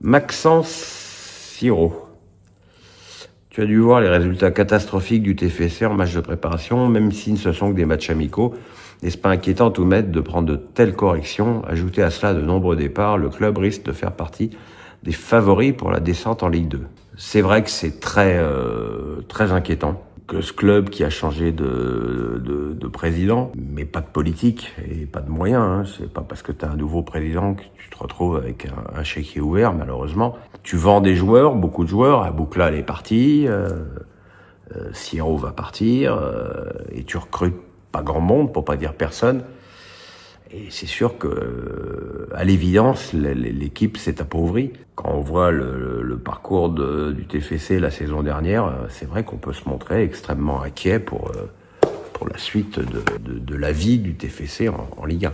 Maxence Siro. Tu as dû voir les résultats catastrophiques du TFC en match de préparation, même si ce sont que des matchs amicaux. N'est-ce pas inquiétant tout maître de prendre de telles corrections? Ajouté à cela de nombreux départs, le club risque de faire partie des favoris pour la descente en Ligue 2. C'est vrai que c'est très inquiétant que ce club qui a changé de président, mais pas de politique et pas de moyens. Hein. C'est pas parce que tu as un nouveau président que tu te retrouves avec un chéquier ouvert, malheureusement. Tu vends des joueurs, beaucoup de joueurs. Aboukla est parti, Siro va partir, et tu recrutes pas grand monde, pour pas dire personne. Et c'est sûr que, à l'évidence, l'équipe s'est appauvrie. Quand on voit le parcours du TFC la saison dernière, c'est vrai qu'on peut se montrer extrêmement inquiet pour la suite de la vie du TFC en Ligue 1.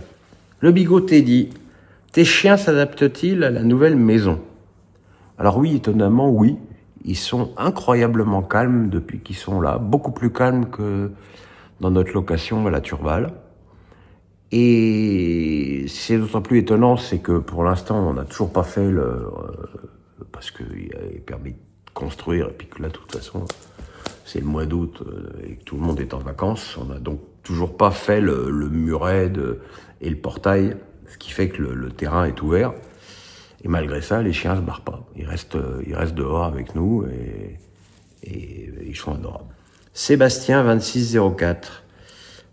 Le Bigot Teddy, tes chiens s'adaptent-ils à la nouvelle maison? Alors oui, étonnamment, oui. Ils sont incroyablement calmes depuis qu'ils sont là, beaucoup plus calmes que dans notre location à la Turballe. Et c'est d'autant plus étonnant, c'est que pour l'instant, on n'a toujours pas fait parce qu'il avait permis de construire, et puis que là, de toute façon, c'est le mois d'août et que tout le monde est en vacances. On n'a donc toujours pas fait le muret et le portail, ce qui fait que le terrain est ouvert. Et malgré ça, les chiens se barrent pas. Ils restent dehors avec nous et ils sont adorables. Sébastien 2604.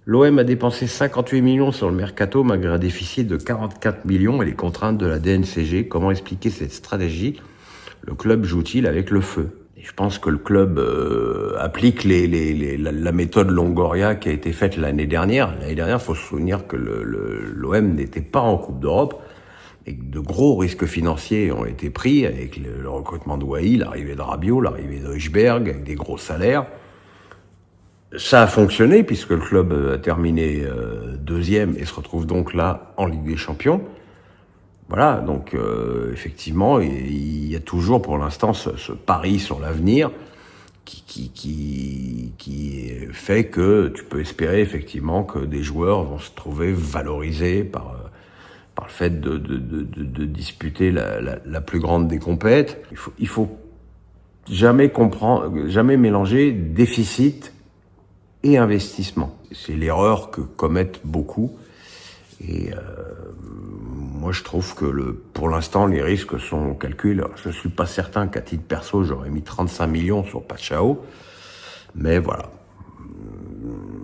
L'OM a dépensé 58 millions sur le mercato malgré un déficit de 44 millions et les contraintes de la DNCG. Comment expliquer cette stratégie? Le club joue-t-il avec le feu? Et je pense que le club applique la méthode Longoria qui a été faite l'année dernière. L'année dernière, il faut se souvenir que l'OM n'était pas en Coupe d'Europe et que de gros risques financiers ont été pris avec le recrutement de Wai, l'arrivée de Rabiot, l'arrivée de Huijsberg, avec des gros salaires. Ça a fonctionné puisque le club a terminé deuxième et se retrouve donc là en Ligue des Champions. Voilà, donc effectivement, il y a toujours pour l'instant ce pari sur l'avenir qui fait que tu peux espérer effectivement que des joueurs vont se trouver valorisés par le fait de disputer la plus grande des compètes. Il faut jamais mélanger déficit et investissement. C'est l'erreur que commettent beaucoup. Et moi, je trouve que pour l'instant, les risques sont calculés. Je ne suis pas certain qu'à titre perso, j'aurais mis 35 millions sur Pachao. Mais voilà.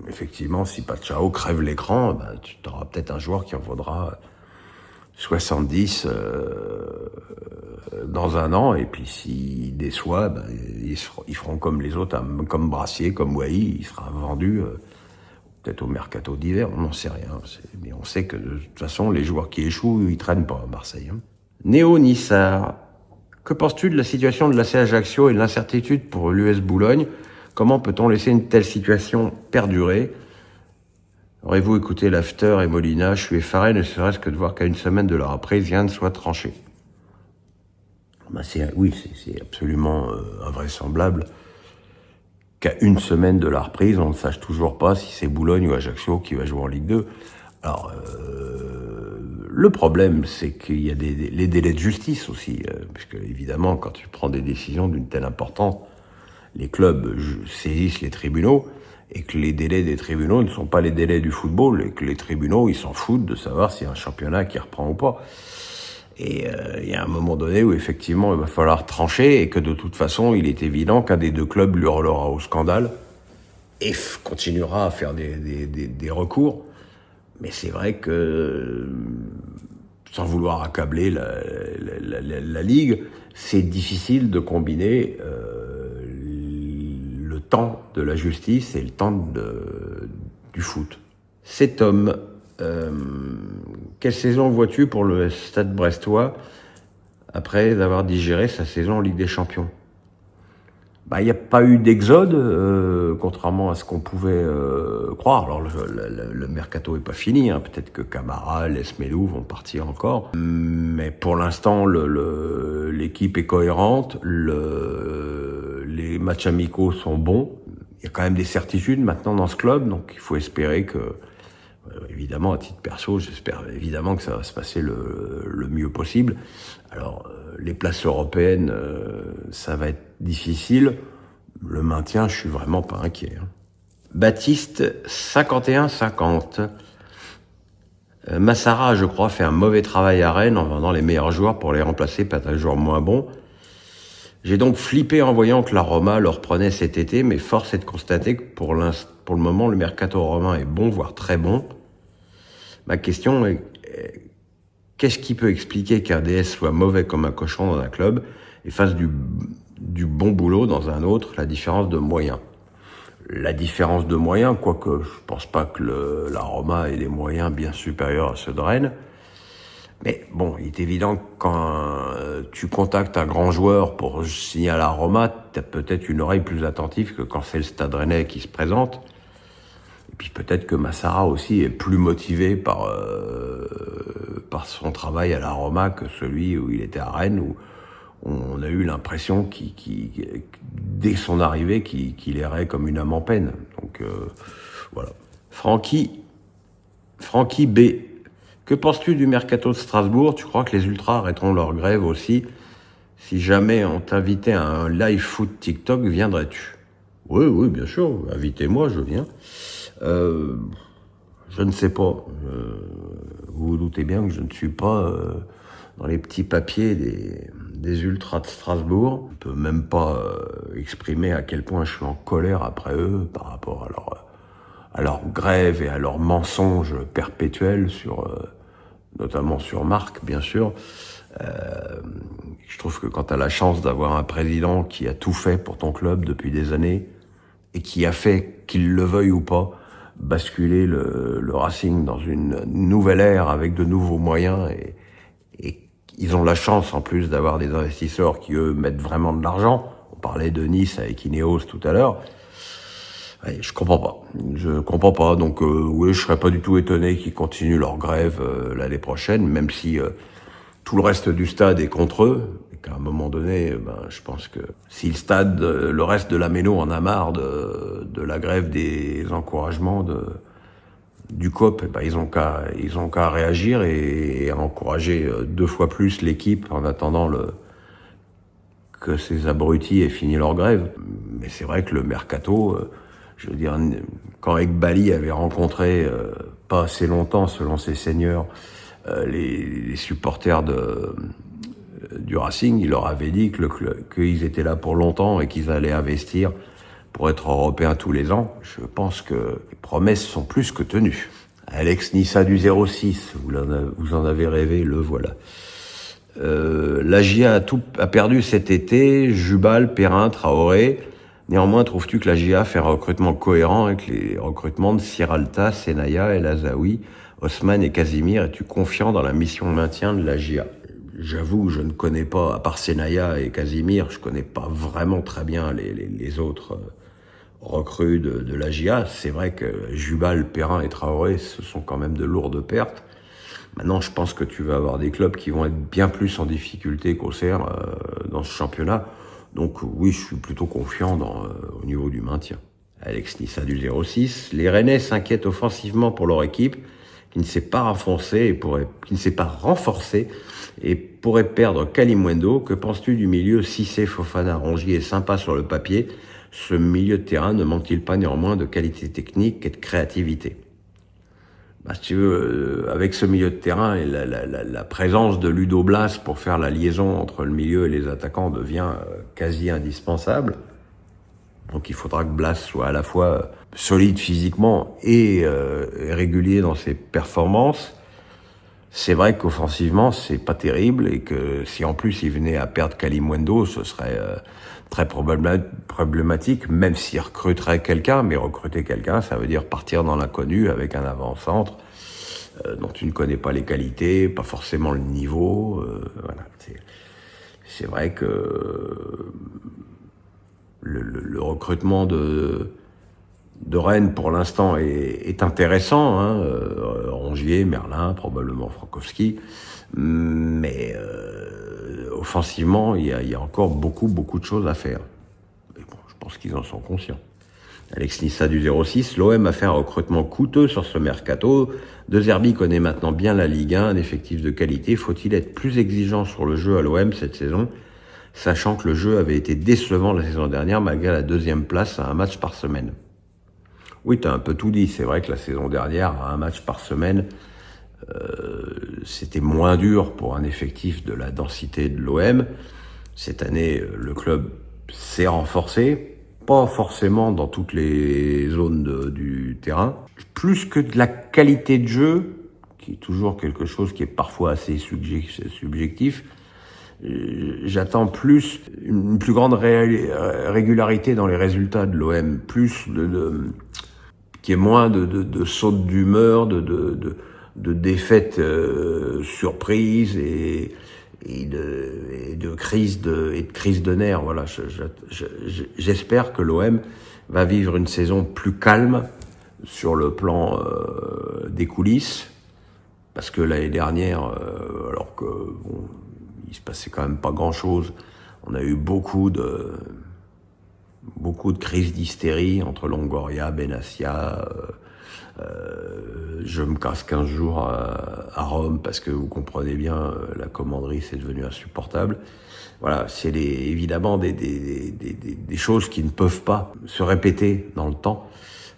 Effectivement, si Pachao crève l'écran, tu auras peut-être un joueur qui en vaudra 70 dans un an, et puis s'il déçoit, ils feront comme les autres, comme Brassier, comme Wai, il sera vendu peut-être au mercato d'hiver, on n'en sait rien. Mais on sait que de toute façon, les joueurs qui échouent, ils traînent pas à Marseille. Hein. Néo Nissar, que penses-tu de la situation de l'AC Ajaccio et de l'incertitude pour l'US Boulogne? Comment peut-on laisser une telle situation perdurer? Aurez-vous écouté l'after et Molina? Je suis effaré, ne serait-ce que de voir qu'à une semaine de la reprise, rien ne soit tranché. Oui, c'est absolument invraisemblable qu'à une semaine de la reprise, on ne sache toujours pas si c'est Boulogne ou Ajaccio qui va jouer en Ligue 2. Alors, le problème, c'est qu'il y a les délais de justice aussi, puisque évidemment, quand tu prends des décisions d'une telle importance, les clubs saisissent les tribunaux, et que les délais des tribunaux ne sont pas les délais du football, et que les tribunaux, ils s'en foutent de savoir s'il y a un championnat qui reprend ou pas. Et il y a un moment donné où effectivement il va falloir trancher, et que de toute façon, il est évident qu'un des deux clubs lui hurlera au scandale, et continuera à faire des recours. Mais c'est vrai que, sans vouloir accabler la Ligue, c'est difficile de combiner le temps de la justice et le temps du foot. Cet homme, quelle saison vois-tu pour le Stade brestois après avoir digéré sa saison en Ligue des Champions? Il n'y a pas eu d'exode, contrairement à ce qu'on pouvait croire. Alors le mercato est pas fini, hein. Peut-être que Camara, Lesmelou vont partir encore. Mais pour l'instant, l'équipe est cohérente, les matchs amicaux sont bons. Il y a quand même des certitudes maintenant dans ce club, donc il faut espérer que, évidemment, à titre perso, j'espère évidemment que ça va se passer le mieux possible. Alors, les places européennes, ça va être difficile. Le maintien, je suis vraiment pas inquiet. Baptiste, 51-50. Massara, je crois, fait un mauvais travail à Rennes en vendant les meilleurs joueurs pour les remplacer par des joueurs moins bons. J'ai donc flippé en voyant que la Roma le reprenait cet été, mais force est de constater que pour le moment, le mercato romain est bon, voire très bon. Ma question est, qu'est-ce qui peut expliquer qu'un DS soit mauvais comme un cochon dans un club et fasse du bon boulot dans un autre? La différence de moyens. La différence de moyens, quoique je pense pas que la Roma ait des moyens bien supérieurs à ceux de Rennes. Mais bon, il est évident que quand tu contactes un grand joueur pour signer à la Roma, tu as peut-être une oreille plus attentive que quand c'est le Stade Rennais qui se présente. Et puis peut-être que Massara aussi est plus motivé par son travail à la Roma que celui où il était à Rennes, où on a eu l'impression dès son arrivée qu'il errait comme une âme en peine. Donc voilà. Francky B. Que penses-tu du mercato de Strasbourg? Tu crois que les ultras arrêteront leur grève aussi? Si jamais on t'invitait à un live foot TikTok, viendrais-tu? Oui, bien sûr. Invitez-moi, je viens. Je ne sais pas. Vous vous doutez bien que je ne suis pas dans les petits papiers des ultras de Strasbourg. Je ne peux même pas exprimer à quel point je suis en colère après eux par rapport à leur grève et à leurs mensonges perpétuels notamment sur Marc, bien sûr. Je trouve que quand tu as la chance d'avoir un président qui a tout fait pour ton club depuis des années et qui a fait, qu'il le veuille ou pas, basculer le Racing dans une nouvelle ère avec de nouveaux moyens et ils ont la chance en plus d'avoir des investisseurs qui eux mettent vraiment de l'argent. On parlait de Nice avec Ineos tout à l'heure. Ouais, je comprends pas. Donc oui, je serais pas du tout étonné qu'ils continuent leur grève l'année prochaine, même si tout le reste du stade est contre eux. Et qu'à un moment donné, je pense que si le stade, le reste de la Méno en a marre de la grève des encouragements du COP, ils ont qu'à réagir et à encourager 2 fois plus l'équipe en attendant que ces abrutis aient fini leur grève. Mais c'est vrai que le mercato, je veux dire, quand Ekbali avait rencontré, pas assez longtemps selon ses seigneurs, les supporters du Racing, il leur avait dit qu'ils étaient là pour longtemps et qu'ils allaient investir pour être européens tous les ans. Je pense que les promesses sont plus que tenues. Alex Nissa du 06, vous en avez rêvé, le voilà. La GIA a perdu cet été, Jubal, Perrin, Traoré. Néanmoins, trouves-tu que la GIA fait un recrutement cohérent avec les recrutements de Siralta, Senaya, El Azaoui, Osman et Casimir? Es-tu confiant dans la mission maintien de la GIA? J'avoue, je ne connais pas, à part Senaya et Casimir, je connais pas vraiment très bien les autres recrues de la GIA. C'est vrai que Jubal, Perrin et Traoré, ce sont quand même de lourdes pertes. Maintenant, je pense que tu vas avoir des clubs qui vont être bien plus en difficulté qu'Auxerre dans ce championnat. Donc oui, je suis plutôt confiant au niveau du maintien. Alex Nissa du 06. Les Rennais s'inquiètent offensivement pour leur équipe, qui ne s'est pas renforcée et pourrait perdre Kalimundo. Que penses-tu du milieu Cissé, Fofana, Rongier est sympa sur le papier. Ce milieu de terrain ne manque-t-il pas néanmoins de qualité technique et de créativité? Si tu veux, avec ce milieu de terrain et la présence de Ludo Blas pour faire la liaison entre le milieu et les attaquants devient quasi indispensable. Donc il faudra que Blas soit à la fois solide physiquement et régulier dans ses performances. C'est vrai qu'offensivement, c'est pas terrible et que si en plus il venait à perdre Kalimundo, ce serait très problématique, même s'il recruterait quelqu'un. Mais recruter quelqu'un, ça veut dire partir dans l'inconnu avec un avant-centre dont tu ne connais pas les qualités, pas forcément le niveau. Voilà. C'est vrai que le recrutement de Rennes pour l'instant est intéressant, hein. Rongier, Merlin, probablement Frankowski, mais offensivement il y a encore beaucoup de choses à faire. Mais bon, je pense qu'ils en sont conscients. Alex Nissa du 06, l'OM a fait un recrutement coûteux sur ce mercato. De Zerbi connaît maintenant bien la Ligue 1, un effectif de qualité. Faut-il être plus exigeant sur le jeu à l'OM cette saison, sachant que le jeu avait été décevant la saison dernière malgré la 2e place à un match par semaine? Oui, t'as un peu tout dit. C'est vrai que la saison dernière, à un match par semaine, c'était moins dur pour un effectif de la densité de l'OM. Cette année, le club s'est renforcé, pas forcément dans toutes les zones du terrain. Plus que de la qualité de jeu, qui est toujours quelque chose qui est parfois assez subjectif, j'attends plus une plus grande régularité dans les résultats de l'OM, plus qu'il y ait moins de sautes d'humeur, de défaites surprises et de crises de nerfs. Voilà, j'espère que l'OM va vivre une saison plus calme sur le plan des coulisses, parce que l'année dernière, alors que bon, il se passait quand même pas grand-chose, on a eu beaucoup de crises d'hystérie entre Longoria, Benassia. Je me casse 15 jours à Rome parce que vous comprenez bien, la commanderie c'est devenu insupportable. Voilà, c'est évidemment des choses qui ne peuvent pas se répéter dans le temps,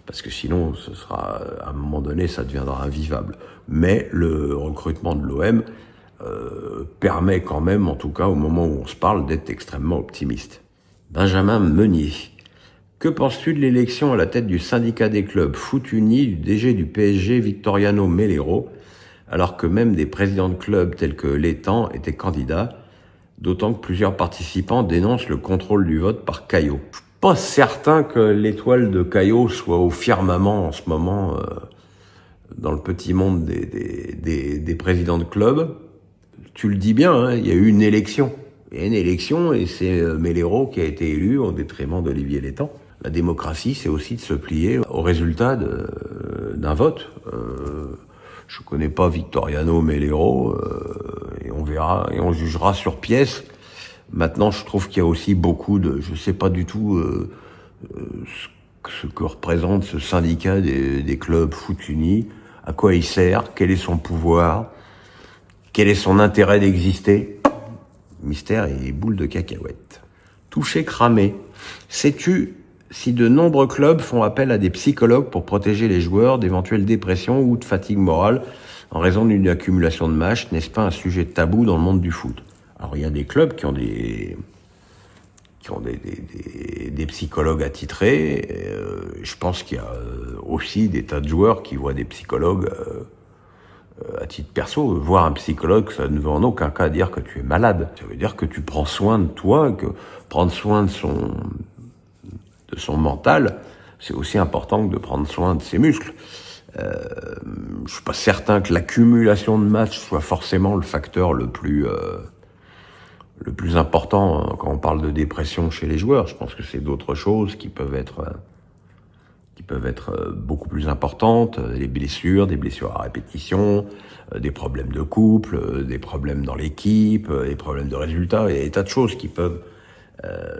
parce que sinon ce sera, à un moment donné, ça deviendra invivable. Mais le recrutement de l'OM permet quand même, en tout cas au moment où on se parle, d'être extrêmement optimiste. Benjamin Meunier. Que penses-tu de l'élection à la tête du syndicat des clubs Foot Uni du DG du PSG Victoriano Melero, alors que même des présidents de clubs tels que Létang étaient candidats, d'autant que plusieurs participants dénoncent le contrôle du vote par Caillot. Je suis pas certain que l'étoile de Caillot soit au firmament en ce moment dans le petit monde des présidents de clubs. Tu le dis bien, hein, il y a eu une élection. Il y a une élection et c'est Melero qui a été élu au détriment d'Olivier Létang. La démocratie, c'est aussi de se plier au résultat d'un vote. Je connais pas Victoriano Melero et on verra et on jugera sur pièce. Maintenant, je trouve qu'il y a aussi beaucoup je sais pas du tout ce que représente ce syndicat des clubs Foot Uni, à quoi il sert, quel est son pouvoir, quel est son intérêt d'exister. Mystère et boule de cacahuètes. Touché cramé. Sais-tu si de nombreux clubs font appel à des psychologues pour protéger les joueurs d'éventuelles dépressions ou de fatigue morale en raison d'une accumulation de matchs? N'est-ce pas un sujet tabou dans le monde du foot? Alors il y a des clubs qui ont des psychologues attitrés. Je pense qu'il y a aussi des tas de joueurs qui voient des psychologues à titre perso. Voir un psychologue, ça ne veut en aucun cas dire que tu es malade. Ça veut dire que tu prends soin de toi, que prendre soin de son mental, c'est aussi important que de prendre soin de ses muscles. Je suis pas certain que l'accumulation de matchs soit forcément le facteur le plus important quand on parle de dépression chez les joueurs. Je pense que c'est d'autres choses qui peuvent être beaucoup plus importantes, des blessures à répétition, des problèmes de couple, des problèmes dans l'équipe, des problèmes de résultats. Il y a des tas de choses qui peuvent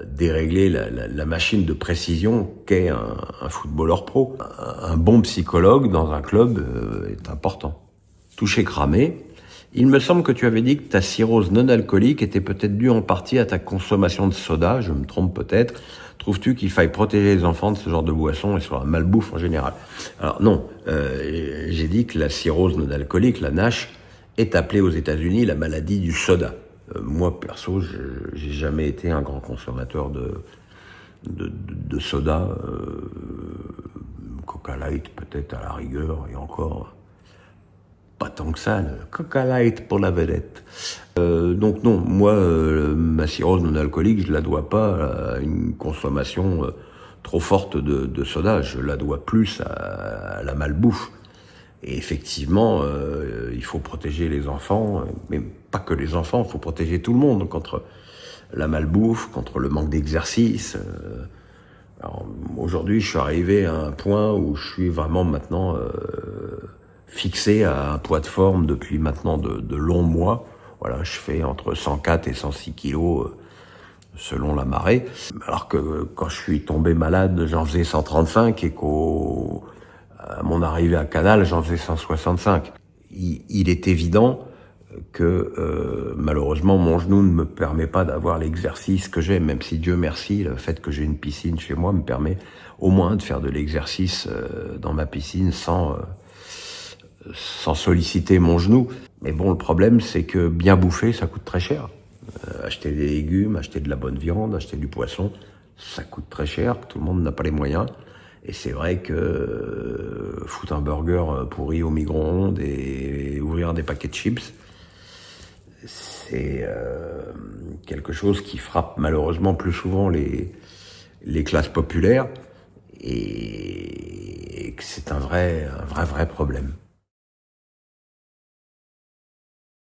dérégler la machine de précision qu'est un footballeur pro. Un bon psychologue dans un club est important. Touché cramé. Il me semble que tu avais dit que ta cirrhose non alcoolique était peut-être due en partie à ta consommation de soda, je me trompe peut-être. Trouves-tu qu'il faille protéger les enfants de ce genre de boisson et sur la malbouffe en général? Alors non, j'ai dit que la cirrhose non alcoolique, la NASH, est appelée aux États-Unis la maladie du soda. Moi, perso, j'ai jamais été un grand consommateur de soda. Coca Light peut-être à la rigueur, et encore pas tant que ça, le Coca Light pour la vedette. Donc non, moi, ma cirrhose non alcoolique, je la dois pas à une consommation trop forte de soda, je la dois plus à la malbouffe. Et effectivement, il faut protéger les enfants, mais pas que les enfants, il faut protéger tout le monde contre la malbouffe, contre le manque d'exercice. Alors, aujourd'hui, je suis arrivé à un point où je suis vraiment maintenant fixé à un poids de forme depuis maintenant de longs mois. Voilà, je fais entre 104 et 106 kilos selon la marée. Alors que quand je suis tombé malade, j'en faisais 135 et à mon arrivée à Canal, j'en faisais 165. Il est évident que malheureusement mon genou ne me permet pas d'avoir l'exercice que j'ai, même si Dieu merci, le fait que j'ai une piscine chez moi me permet au moins de faire de l'exercice dans ma piscine sans solliciter mon genou. Mais bon, le problème c'est que bien bouffer, ça coûte très cher. Acheter des légumes, acheter de la bonne viande, acheter du poisson, ça coûte très cher, tout le monde n'a pas les moyens. Et c'est vrai que foutre un burger pourri au micro-ondes et ouvrir des paquets de chips, c'est quelque chose qui frappe malheureusement plus souvent les classes populaires et que c'est un vrai problème.